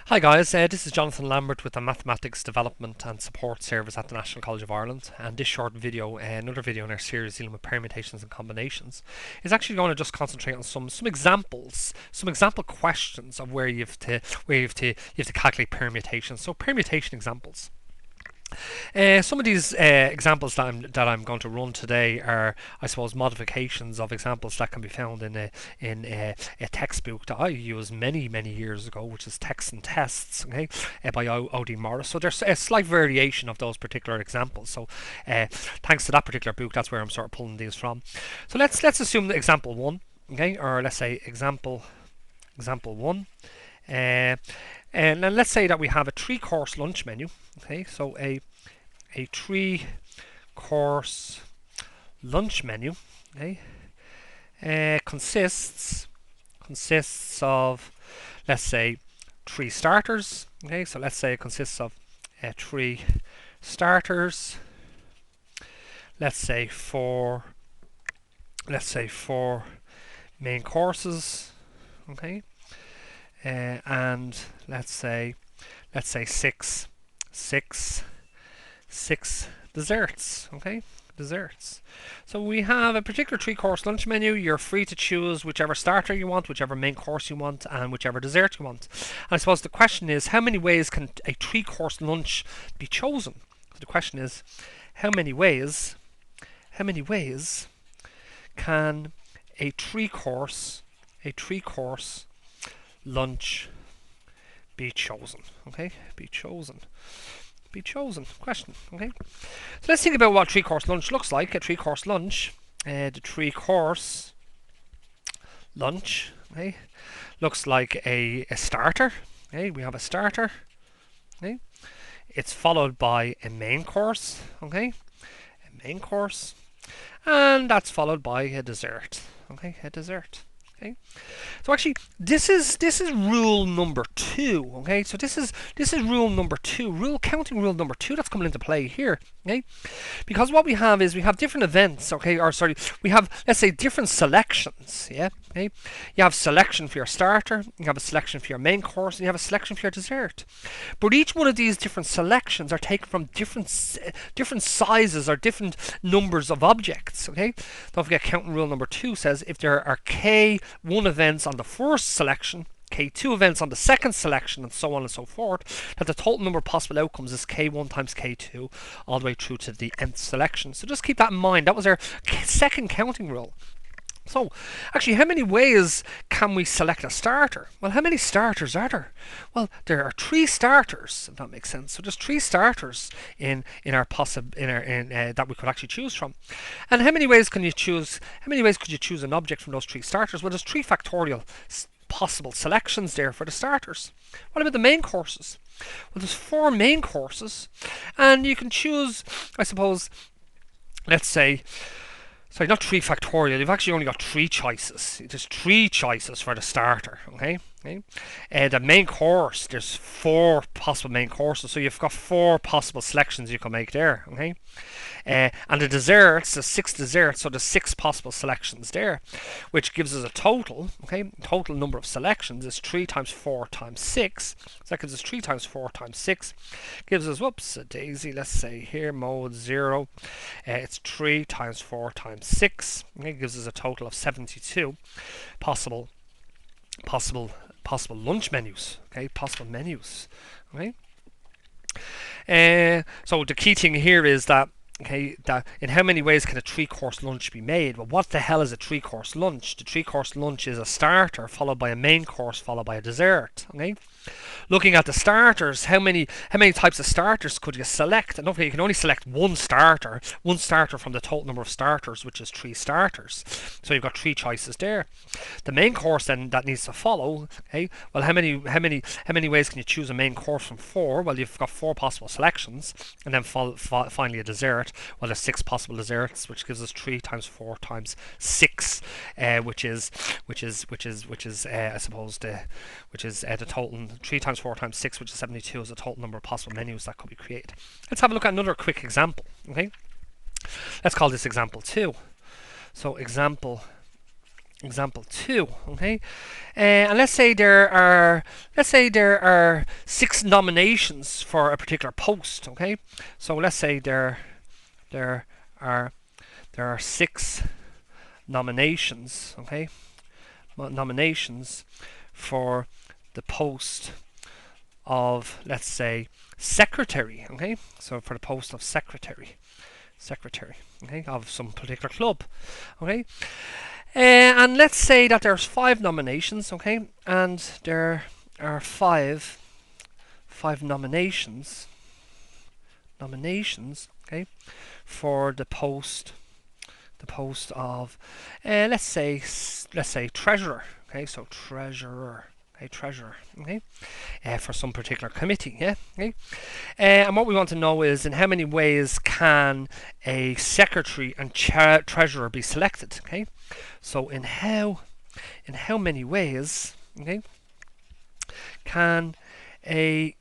Hi guys, this is Jonathan Lambert with the Mathematics Development and Support Service at the National College of Ireland, and this short video, another video in our series dealing with permutations and combinations, is actually going to just concentrate on some examples, some example questions of where you have to calculate permutations. So permutation examples. Some of these examples that I'm going to run today are, I suppose, modifications of examples that can be found in a textbook that I used many years ago, which is Texts and Tests, okay, by O.D. Morris. So there's a slight variation of those particular examples. So thanks to that particular book, that's where I'm sort of pulling these from. So let's assume that example one, okay, or let's say example one. And then let's say that we have a 3-course lunch menu. Okay, so a 3-course lunch menu, okay, consists of, let's say, 3 starters. Okay, so let's say it consists of 3 starters. Let's say 4 main courses. Okay. And let's say 6 desserts. Okay, desserts. So we have a particular 3-course lunch menu. You're free to choose whichever starter you want, whichever main course you want, and whichever dessert you want. And I suppose the question is, how many ways can a 3-course lunch be chosen? So the question is, how many ways can a 3-course lunch be chosen? Okay, be chosen. Question. Okay, so let's think about what 3-course lunch looks like. A 3-course lunch, the 3-course lunch, okay, looks like a starter. Okay, we have a starter. Okay, it's followed by a main course. Okay, a main course, and that's followed by a dessert. Okay, a dessert. Okay, so actually this is rule number 2. Okay, so this is rule number 2, counting rule number 2 that's coming into play here. Okay, because what we have is we have different events. Okay, or sorry, we have, let's say, different selections. Yeah. Okay, you have selection for your starter, you have a selection for your main course, and you have a selection for your dessert. But each one of these different selections are taken from different sizes or different numbers of objects. Okay, don't forget counting rule number 2 says if there are K1 events on the first selection, K2 events on the second selection, and so on and so forth, that the total number of possible outcomes is K1 times K2 all the way through to the nth selection. So just keep that in mind. That was our second counting rule. So, actually, how many ways can we select a starter? Well, how many starters are there? Well, there are 3 starters, if that makes sense. So there's 3 starters that we could actually choose from. And how many ways can you choose? How many ways could you choose an object from those 3 starters? Well, there's 3 factorial possible selections there for the starters. What about the main courses? Well, there's 4 main courses, and you can choose, I suppose, let's say, sorry, not 3 factorial. You've actually only got 3 choices. There's 3 choices for the starter. Okay. The main course, there's 4 possible main courses, so you've got 4 possible selections you can make there. Okay. And the desserts, there's 6 desserts, so there's 6 possible selections there, which gives us a total. Okay, total number of selections is 3 times 4 times 6. So that gives us 3 times 4 times 6. Gives us, whoops, a daisy. Let's say here mode 0. It's 3 times 4 times 6. Okay, gives us a total of 72 possible lunch menus. Okay, possible menus. Okay. So the key thing here is that, okay, that in how many ways can a 3-course lunch be made? Well, what the hell is a 3-course lunch? The 3-course lunch is a starter followed by a main course followed by a dessert. Okay, looking at the starters, how many types of starters could you select? And don't forget, you can only select one starter from the total number of starters, which is 3 starters. So you've got 3 choices there. The main course then that needs to follow. Okay, well, how many ways can you choose a main course from 4? Well, you've got 4 possible selections, and then finally a dessert. Well, there's 6 possible desserts, which gives us 3 times 4 times 6, which is I suppose the total. 3 times 4 times 6, which is 72, is the total number of possible menus that could be created. Let's have a look at another quick example. Okay, let's call this example 2. So example example 2. Okay, and let's say there are 6 nominations for a particular post. Okay, so let's say there are 6 nominations. Okay, nominations for the post of, let's say, secretary. Okay, so for the post of secretary, okay, of some particular club. Okay, and let's say that there's 5 nominations. Okay, and there are five nominations. Okay, for the post of, let's say treasurer. Okay, so treasurer. Okay, treasurer. Okay, for some particular committee. Yeah. Okay. And what we want to know is, in how many ways can a secretary and treasurer be selected? Okay, so in how many ways, okay, can a